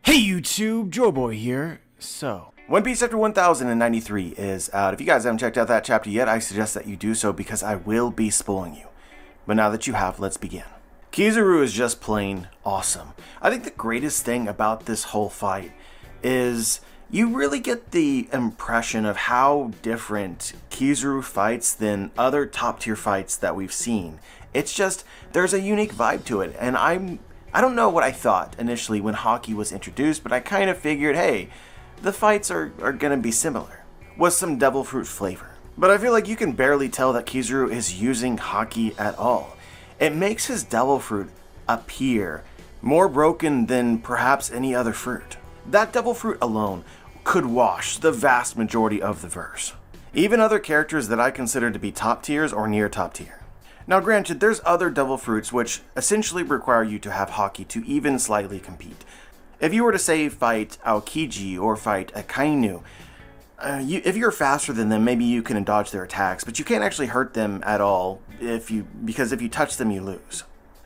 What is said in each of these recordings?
Hey YouTube, Joeboy here. So, One Piece chapter 1093 is out. If you guys haven't checked out that chapter yet, I suggest that you do so because I will be spoiling you. But now that you have, let's begin. Kizaru is just plain awesome. I think the greatest thing about this whole fight is you really get the impression of how different Kizaru fights than other top tier fights that we've seen. It's just, there's a unique vibe to it, and I don't know what I thought initially when Haki was introduced, but I kind of figured, hey, the fights are gonna be similar, with some devil fruit flavor. But I feel like you can barely tell that Kizaru is using Haki at all. It makes his devil fruit appear more broken than perhaps any other fruit. That devil fruit alone could wash the vast majority of the verse. Even other characters that I consider to be top tiers or near top tier. Now granted, there's other devil fruits which essentially require you to have Haki to even slightly compete. If you were to say fight Aokiji or fight a Kainu, if you're faster than them, maybe you can dodge their attacks, but you can't actually hurt them at all because if you touch them, you lose.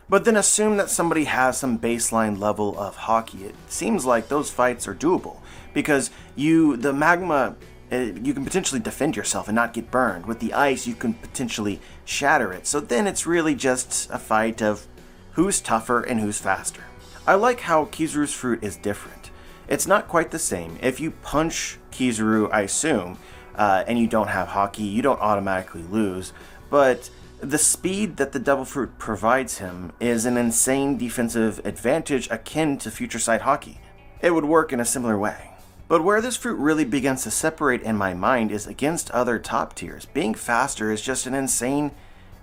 But then assume that somebody has some baseline level of Haki. It seems like those fights are doable because the magma, you can potentially defend yourself and not get burned. With the ice, you can potentially shatter it. So then it's really just a fight of who's tougher and who's faster. I like how Kizaru's fruit is different. It's not quite the same. If you punch Kizaru, I assume, and you don't have Haki, you don't automatically lose. But the speed that the devil fruit provides him is an insane defensive advantage akin to future sight Haki. It would work in a similar way. But where this fruit really begins to separate in my mind is against other top tiers. Being faster is just an insane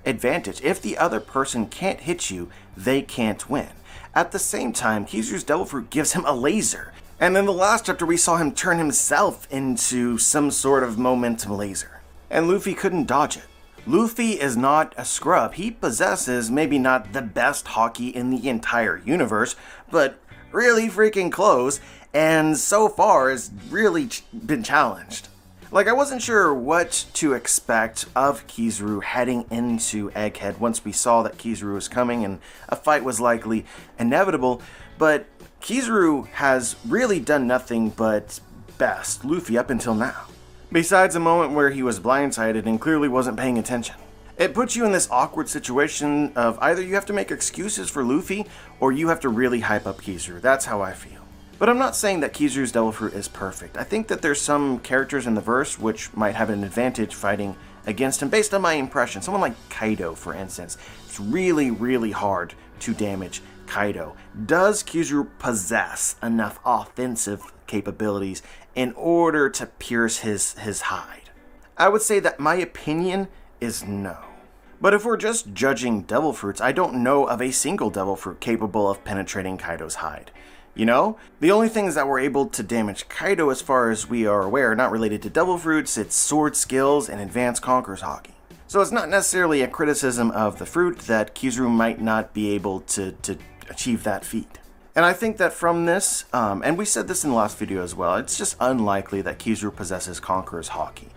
advantage. If the other person can't hit you, they can't win. At the same time, Kizaru's devil fruit gives him a laser. And in the last chapter, we saw him turn himself into some sort of momentum laser. And Luffy couldn't dodge it. Luffy is not a scrub. He possesses maybe not the best Haki in the entire universe, but really freaking close, and so far has really been challenged. Like, I wasn't sure what to expect of Kizaru heading into Egghead once we saw that Kizaru was coming and a fight was likely inevitable, but Kizaru has really done nothing but best Luffy up until now. Besides a moment where he was blindsided and clearly wasn't paying attention. It puts you in this awkward situation of either you have to make excuses for Luffy or you have to really hype up Kizaru. That's how I feel. But I'm not saying that Kizaru's devil fruit is perfect. I think that there's some characters in the verse which might have an advantage fighting against him based on my impression. Someone like Kaido, for instance. It's really, really hard to damage Kaido. Does Kizaru possess enough offensive capabilities in order to pierce his hide? I would say that my opinion is no. But if we're just judging devil fruits, I don't know of a single devil fruit capable of penetrating Kaido's hide. You know? The only things that were able to damage Kaido as far as we are aware are not related to devil fruits, it's sword skills and advanced conqueror's Haki. So it's not necessarily a criticism of the fruit that Kizaru might not be able to achieve that feat. And I think that from this, and we said this in the last video as well, it's just unlikely that Kizaru possesses conqueror's Haki.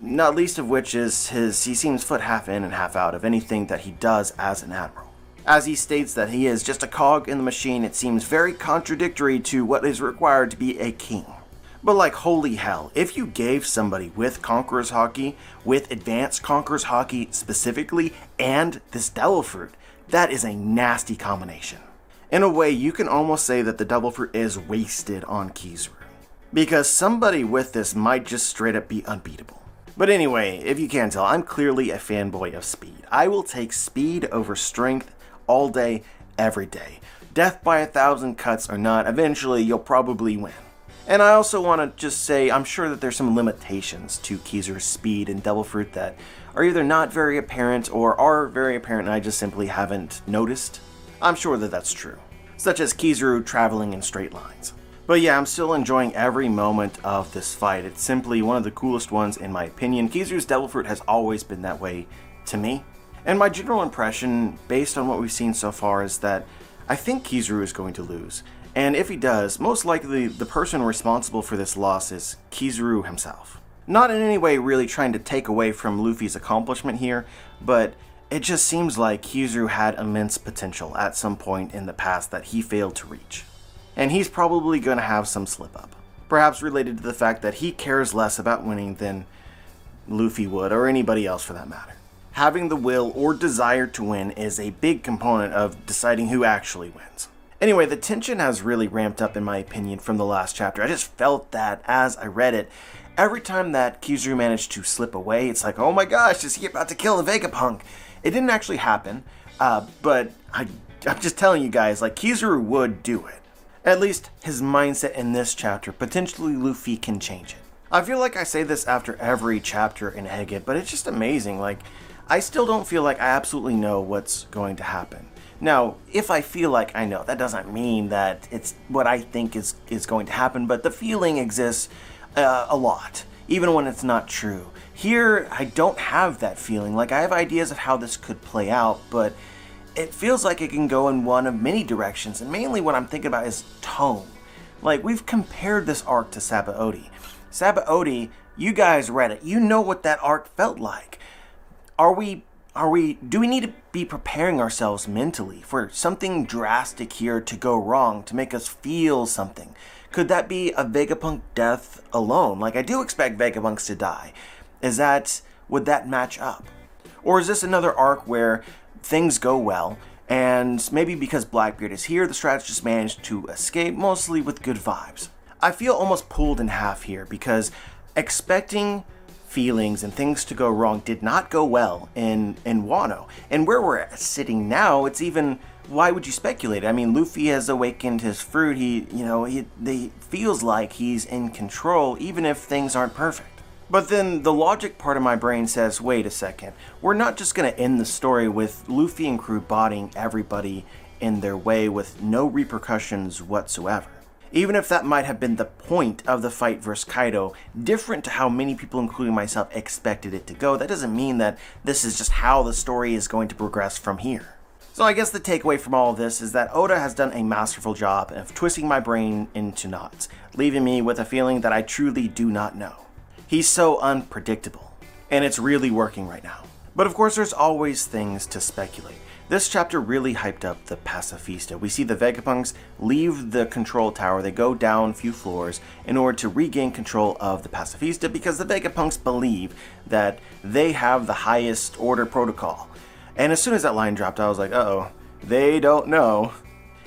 Not least of which is he seems foot half in and half out of anything that he does as an admiral. As he states that he is just a cog in the machine, it seems very contradictory to what is required to be a king. But like, holy hell, if you gave somebody with Conqueror's Haki, with Advanced Conqueror's Haki specifically, and this devil fruit, that is a nasty combination. In a way, you can almost say that the devil fruit is wasted on Kizaru. Because somebody with this might just straight up be unbeatable. But anyway, if you can't tell, I'm clearly a fanboy of speed. I will take speed over strength all day, every day. Death by 1,000 cuts or not, eventually you'll probably win. And I also want to just say, I'm sure that there's some limitations to Kizaru's speed and devil fruit that are either not very apparent or are very apparent and I just simply haven't noticed. I'm sure that that's true. Such as Kizaru traveling in straight lines. But yeah, I'm still enjoying every moment of this fight. It's simply one of the coolest ones in my opinion. Kizaru's devil fruit has always been that way to me. And my general impression, based on what we've seen so far, is that I think Kizaru is going to lose. And if he does, most likely the person responsible for this loss is Kizaru himself. Not in any way really trying to take away from Luffy's accomplishment here, but it just seems like Kizaru had immense potential at some point in the past that he failed to reach. and he's probably going to have some slip up. Perhaps related to the fact that he cares less about winning than Luffy would, or anybody else for that matter. Having the will or desire to win is a big component of deciding who actually wins. Anyway, the tension has really ramped up in my opinion from the last chapter. I just felt that as I read it. Every time that Kizaru managed to slip away, it's like, oh my gosh, is he about to kill the Vegapunk? It didn't actually happen, but I'm just telling you guys, like, Kizaru would do it. At least his mindset in this chapter, potentially Luffy can change it. I feel like I say this after every chapter in Egghead, but it's just amazing. Like, I still don't feel like I absolutely know what's going to happen. Now, if I feel like I know, that doesn't mean that it's what I think is going to happen, but the feeling exists a lot, even when it's not true. Here, I don't have that feeling. Like, I have ideas of how this could play out, but it feels like it can go in one of many directions, and mainly what I'm thinking about is tone. Like, we've compared this arc to Sabaody. Sabaody, you guys read it. You know what that arc felt like. Do we need to be preparing ourselves mentally for something drastic here to go wrong, to make us feel something? Could that be a Vegapunk death alone? Like, I do expect Vegapunks to die. Would that match up? Or is this another arc where things go well, and maybe because Blackbeard is here, the strategist managed to escape, mostly with good vibes? I feel almost pulled in half here, because expecting feelings and things to go wrong did not go well in Wano. And where we're sitting now, it's even, why would you speculate? I mean, Luffy has awakened his fruit. He feels like he's in control, even if things aren't perfect. But then the logic part of my brain says, wait a second, we're not just going to end the story with Luffy and crew bodying everybody in their way with no repercussions whatsoever. Even if that might have been the point of the fight versus Kaido, different to how many people, including myself, expected it to go, that doesn't mean that this is just how the story is going to progress from here. So I guess the takeaway from all of this is that Oda has done a masterful job of twisting my brain into knots, leaving me with a feeling that I truly do not know. He's so unpredictable, and it's really working right now. But of course, there's always things to speculate. This chapter really hyped up the Pacifista. We see the Vegapunks leave the control tower. They go down a few floors in order to regain control of the Pacifista because the Vegapunks believe that they have the highest order protocol. And as soon as that line dropped, I was like, uh-oh, they don't know.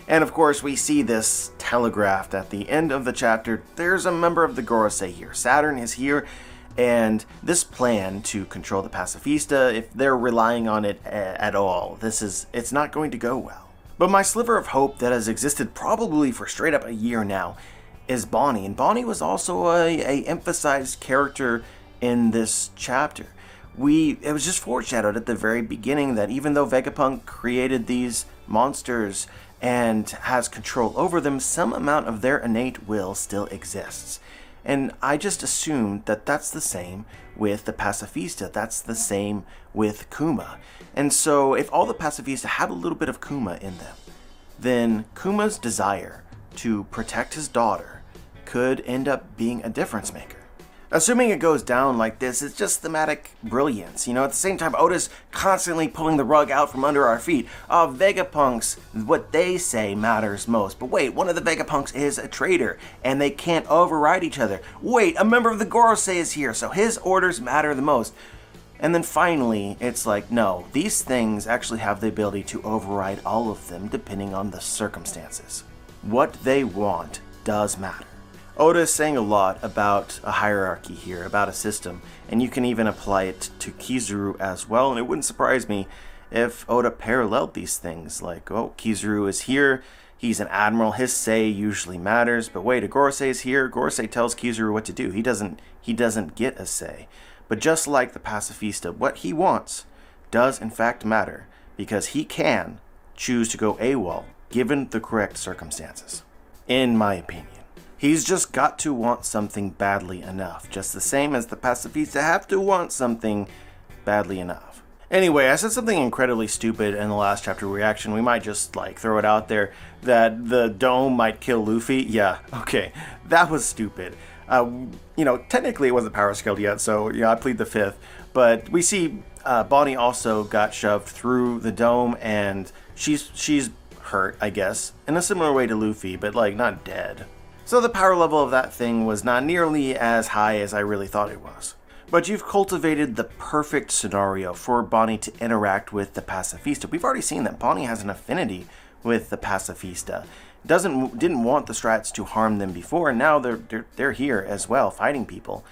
And of course, we see this telegraphed at the end of the chapter. There's a member of the Gorosei here. Saturn is here. And this plan to control the Pacifista, if they're relying on it at all, it's not going to go well. But my sliver of hope that has existed probably for straight up a year now is Bonnie. And Bonnie was also a emphasized character in this chapter. It was just foreshadowed at the very beginning that even though Vegapunk created these monsters and has control over them, some amount of their innate will still exists. And I just assumed that that's the same with the Pacifista. That's the same with Kuma. And so if all the Pacifista had a little bit of Kuma in them, then Kuma's desire to protect his daughter could end up being a difference maker. Assuming it goes down like this, it's just thematic brilliance. At the same time, Oda's constantly pulling the rug out from under our feet. Vegapunks, what they say matters most. But wait, one of the Vegapunks is a traitor, and they can't override each other. Wait, a member of the Gorosei is here, so his orders matter the most. And then finally, it's like, no, these things actually have the ability to override all of them depending on the circumstances. What they want does matter. Oda is saying a lot about a hierarchy here, about a system, and you can even apply it to Kizaru as well, and it wouldn't surprise me if Oda paralleled these things, like, oh, Kizaru is here, he's an admiral, his say usually matters, but wait, a Gorosei is here, Gorosei tells Kizaru what to do, he doesn't get a say. But just like the Pacifista, what he wants does in fact matter, because he can choose to go AWOL, given the correct circumstances, in my opinion. He's just got to want something badly enough, just the same as the Pacifista have to want something badly enough. Anyway, I said something incredibly stupid in the last chapter reaction. We might just throw it out there that the dome might kill Luffy. Yeah, okay, that was stupid. Technically it wasn't power scaled yet, so I plead the fifth. But we see Bonnie also got shoved through the dome, and she's hurt, I guess, in a similar way to Luffy, but like not dead. So the power level of that thing was not nearly as high as I really thought it was. But you've cultivated the perfect scenario for Bonnie to interact with the pacifista. We've already seen that Bonnie has an affinity with the pacifista. Didn't want the Strats to harm them before, and now they're here as well, fighting people.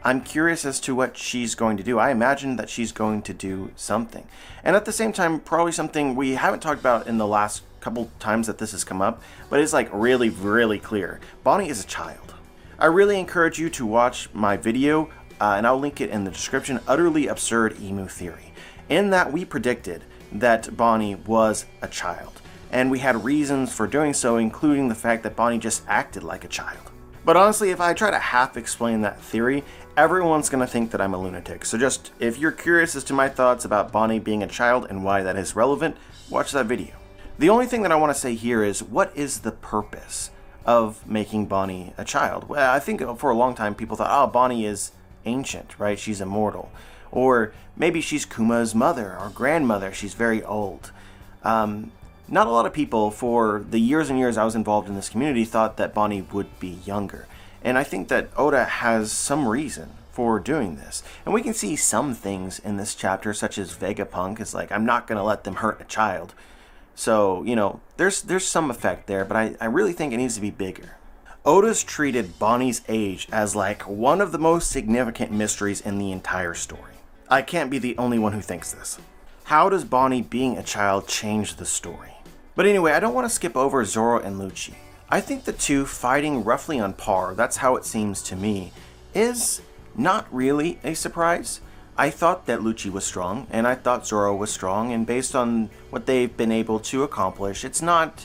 I'm curious as to what she's going to do. I imagine that she's going to do something. And at the same time, probably something we haven't talked about in the last couple times that this has come up, but it's like really, really clear. Bonnie is a child. I really encourage you to watch my video, and I'll link it in the description, Utterly Absurd Imu Theory. In that we predicted that Bonnie was a child. And we had reasons for doing so, including the fact that Bonnie just acted like a child. But honestly, if I try to half explain that theory, everyone's going to think that I'm a lunatic. So just, if you're curious as to my thoughts about Bonnie being a child and why that is relevant, watch that video. The only thing that I want to say here is, what is the purpose of making Bonnie a child? Well, I think for a long time people thought, oh, Bonnie is ancient, right? She's immortal. Or maybe she's Kuma's mother or grandmother. She's very old. Not a lot of people, for the years and years I was involved in this community, thought that Bonnie would be younger. And I think that Oda has some reason for doing this. And we can see some things in this chapter, such as Vegapunk is like, I'm not going to let them hurt a child. So, you know, there's some effect there, but I really think it needs to be bigger. Oda's treated Bonnie's age as like one of the most significant mysteries in the entire story. I can't be the only one who thinks this. How does Bonnie being a child change the story? But anyway, I don't want to skip over Zoro and Lucci. I think the two fighting roughly on par, that's how it seems to me, is not really a surprise. I thought that Lucci was strong, and I thought Zoro was strong, and based on what they've been able to accomplish, it's not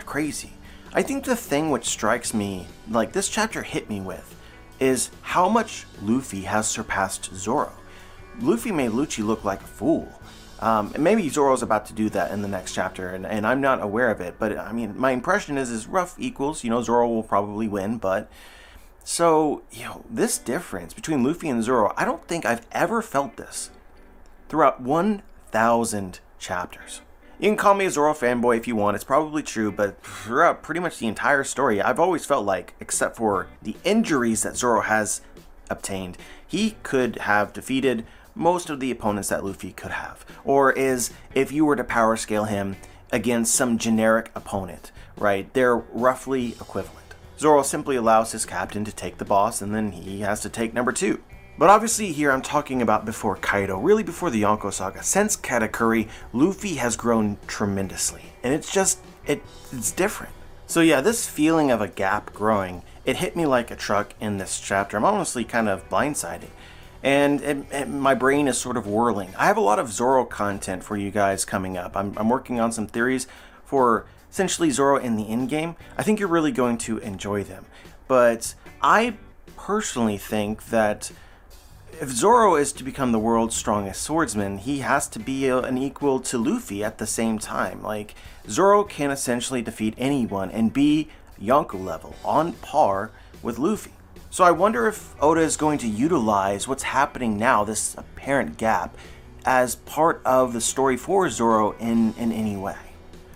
crazy. I think the thing which strikes me, like this chapter hit me with, is how much Luffy has surpassed Zoro. Luffy made Lucci look like a fool. Maybe Zoro's about to do that in the next chapter, and I'm not aware of it, but I mean, my impression is rough equals, you know, Zoro will probably win, but so, you know, this difference between Luffy and Zoro, I don't think I've ever felt this throughout 1,000 chapters. You can call me a Zoro fanboy if you want, it's probably true, but throughout pretty much the entire story, I've always felt like, except for the injuries that Zoro has obtained, he could have defeated most of the opponents that Luffy could have. Or is, if you were to power scale him against some generic opponent, right, they're roughly equivalent. Zoro simply allows his captain to take the boss, and then he has to take number 2. But obviously here I'm talking about before Kaido, really before the Yonko Saga. Since Katakuri, Luffy has grown tremendously, and it's different. So yeah, this feeling of a gap growing, it hit me like a truck in this chapter. I'm honestly kind of blindsided. And my brain is sort of whirling. I have a lot of Zoro content for you guys coming up. I'm working on some theories for essentially Zoro in the endgame. I think you're really going to enjoy them. But I personally think that if Zoro is to become the world's strongest swordsman, he has to be an equal to Luffy at the same time. Like, Zoro can essentially defeat anyone and be Yonko level, on par with Luffy. So I wonder if Oda is going to utilize what's happening now, this apparent gap, as part of the story for Zoro in any way.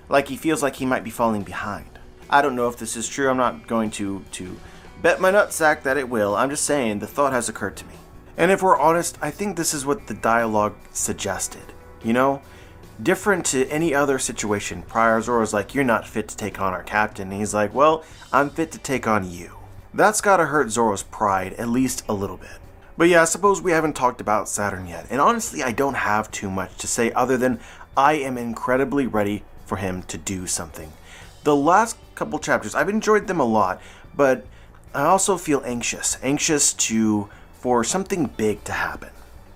Like he feels like he might be falling behind. I don't know if this is true. I'm not going to bet my nutsack that it will. I'm just saying the thought has occurred to me. And if we're honest, I think this is what the dialogue suggested. You know? Different to any other situation. Prior, Zoro's like, you're not fit to take on our captain. And he's like, well, I'm fit to take on you. That's gotta hurt Zoro's pride, at least a little bit. But yeah, I suppose we haven't talked about Saturn yet, and honestly I don't have too much to say other than I am incredibly ready for him to do something. The last couple chapters, I've enjoyed them a lot, but I also feel anxious for something big to happen.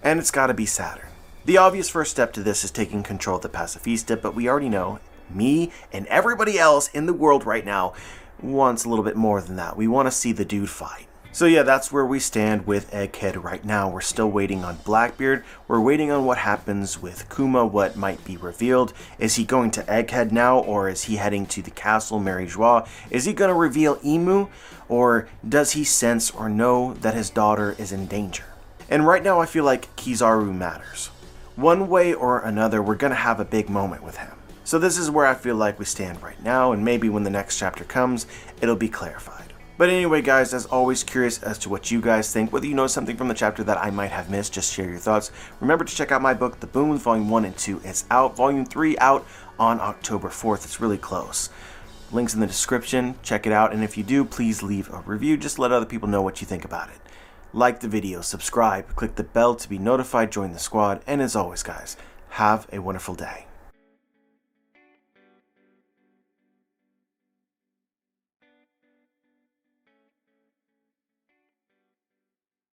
And it's gotta be Saturn. The obvious first step to this is taking control of the pacifista, but we already know, me and everybody else in the world right now wants a little bit more than that. We want to see the dude fight. So yeah, that's where we stand with Egghead right now. We're still waiting on Blackbeard. We're waiting on what happens with Kuma, what might be revealed. Is he going to Egghead now, or is he heading to the castle Mary Joie? Is he going to reveal Imu, or does he sense or know that his daughter is in danger? And right now I feel like Kizaru matters. One way or another, we're going to have a big moment with him. So this is where I feel like we stand right now, and maybe when the next chapter comes, it'll be clarified. But anyway, guys, as always, curious as to what you guys think. Whether you know something from the chapter that I might have missed, just share your thoughts. Remember to check out my book, The Boons, Volume 1 and 2. It's out. Volume 3 out on October 4th. It's really close. Links in the description. Check it out. And if you do, please leave a review. Just let other people know what you think about it. Like the video, subscribe, click the bell to be notified, join the squad. And as always, guys, have a wonderful day.